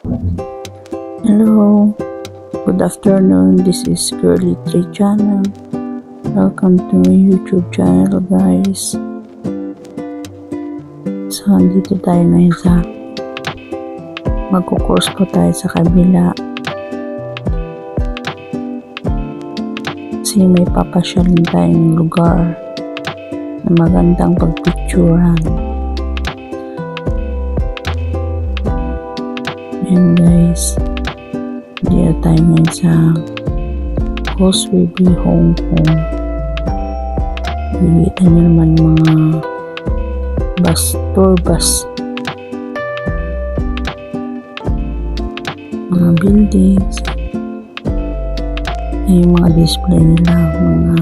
Hello, good afternoon. This is Girly Tree Channel. Welcome to my YouTube channel, guys. So, andito tayo ngayon sa magkukurse po tayo sa kabila. Kasi may papasyalin tayong lugar na magandang pagpicturan. Ayan, guys. Dito tayo ngayon sa Causeway Bay, Hong Kong. Nakikita nyo naman mga tour bus, mga buildings, yung mga display nila, mga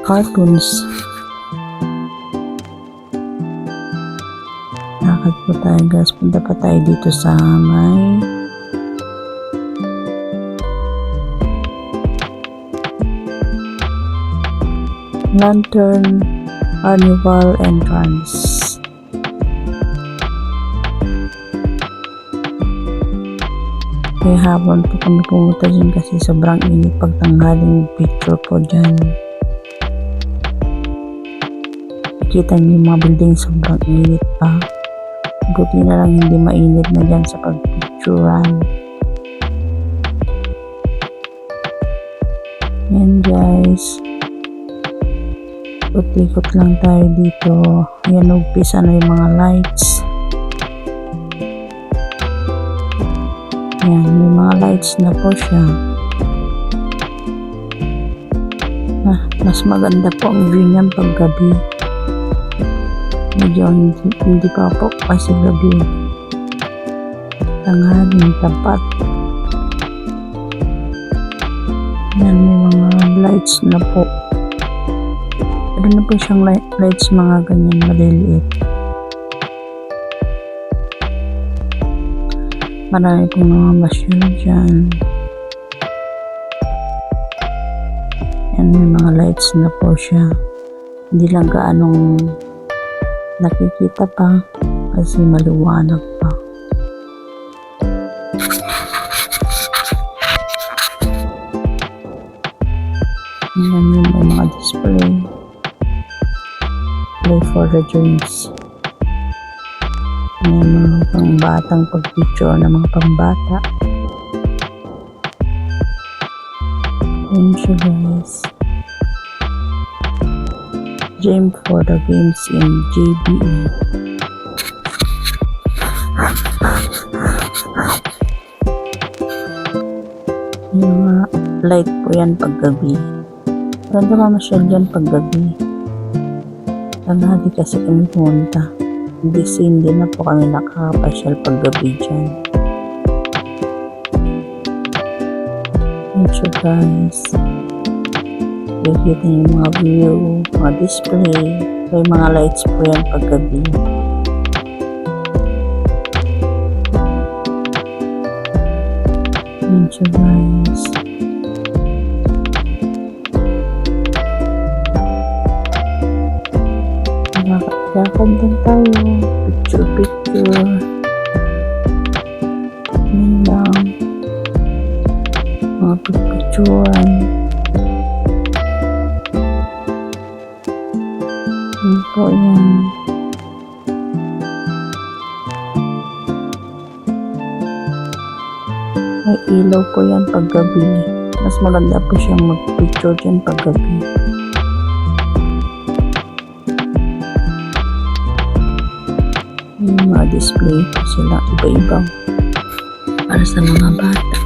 cartoons. Lakad po tayo, guys. Punta pa tayo dito sa may Lantern Carnival entrance. Kaya hapon po kami pumunta dyan kasi sobrang init pag tanghaling picture po dyan. Kita niyo yung mga building, sobrang init pa. Buti na lang hindi mainit na dyan sa pagpicturan. Yan, guys. Ikot lang tayo dito. Ayan, nagpisa na yung mga lights. Ayan, may mga lights na po siya. Mas maganda po ang view niyan pag gabi. Medyo hindi pa po kasi gabi. Tanghaling tapat. Ayan, may mga lights na po. Meron na po siyang lights, mga ganyan maliliit. Marami pong mga masyal dyan. Yan, may mga lights na po siya. Hindi lang gaanong nakikita pa kasi maliwanag pa. Yan yung mga display. Play for the dreams. May mga pangbatang pag-picture na mga pangbata. Ayan siya, guys. Dream for the games in JBE. Yung mga light po yan pag gabi. Ganda mamasyal dyan pag gabi. Tanghali kasi kami pumunta. Hindi na po kami nakakapasyal pag gabi dyan. Thank you, guys. Nakikita niyo yung mga view, mga display. May mga lights po yan pag gabi. Thank you, guys. Lakad din tayo. Picture. Yan lang. Mga picturean. Yan po yan. May ilaw po yan pag gabi. Mas maganda po siyang mag-picture dyan pag gabi. Yung mga display po sila iba-ibang para sa mga bata.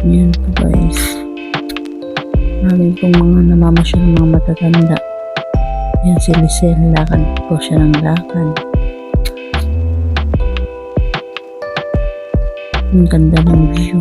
Yan po, guys. Marami pong mga namamasyal ng mga matatanda. Yan si Lisel, lakad po siya ng lakad. Ang ganda ng view.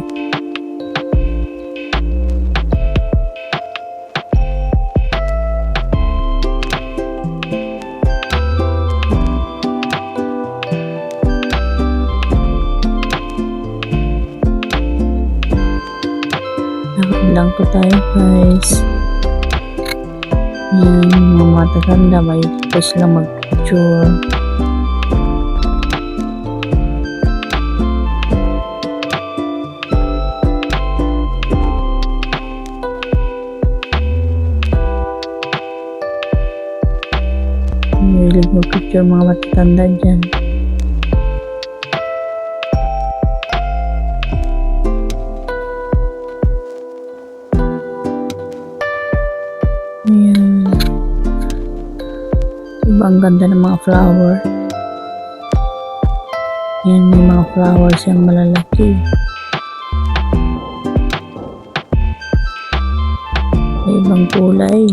Lakad lang po tayo, guys. Yan, mga matatanda, may po silang mag-picture. Mahilig mag-picture mga matatanda dyan. Ayan. Diba ang ganda ng mga flower? Yan, may mga flowers yung malalaki. May ibang kulay.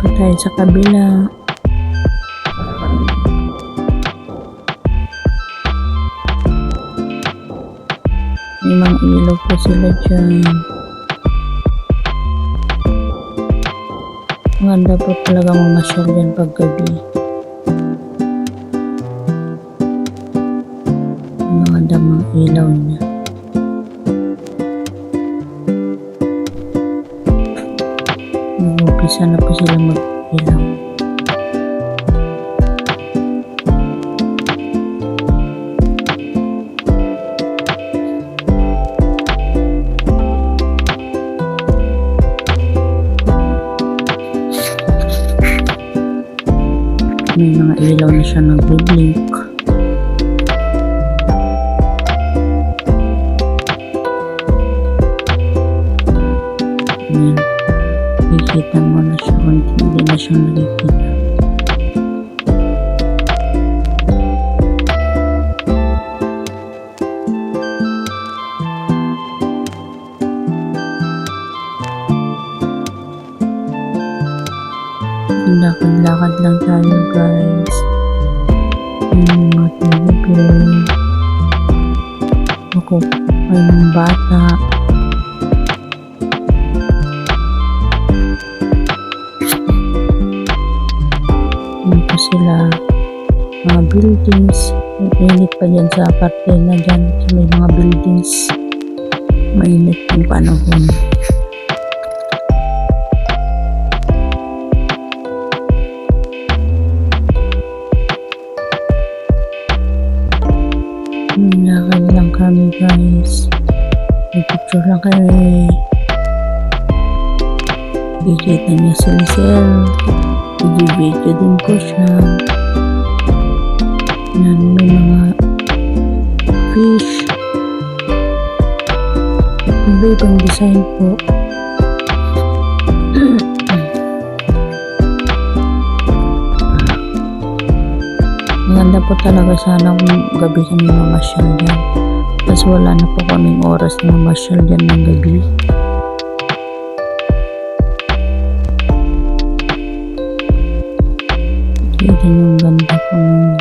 Pa tayo sa kabila. May mga ilaw po sila dyan. Maganda po talaga mamasyal dyan pag gabi. Maganda mga ilaw niya. Nag-umpisa na po sila mag-ilaw. May mga ilaw na siya nag-blink. Ayan. Nakikita mo na siya kung hindi na siya nakikita. Lakad-lakad lang tayo guys. Yung mga tubig. Ako, may mga bata. Ano po sila? Mga buildings. Mainit pa dyan sa parte na dyan. May mga buildings. Mainit yung panahon. Lakad lang kami guys. May picture lang kami. Kikita niya si Lisel. I-video din po siya. Yan, may mga fish. Iba-ibang design po. Maganda po talaga sana kung gabi kami mamasyal dyan. Kasi wala na po kaming oras na mamasyal dyan ng gabi. Kita yung ganda kong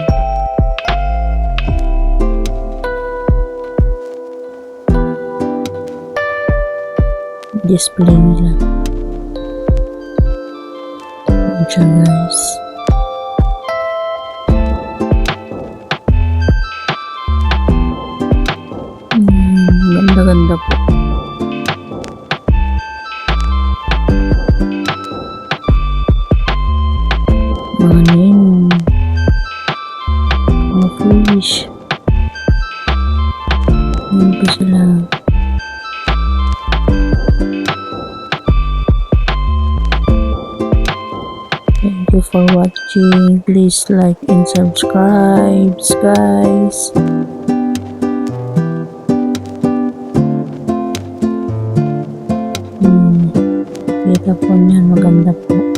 display nila. Diyan guys. Ganda po. Mga name. Mga fish. Yan po sila. Thank you for watching. Please like and subscribe, guys. Kita po niyan, maganda po.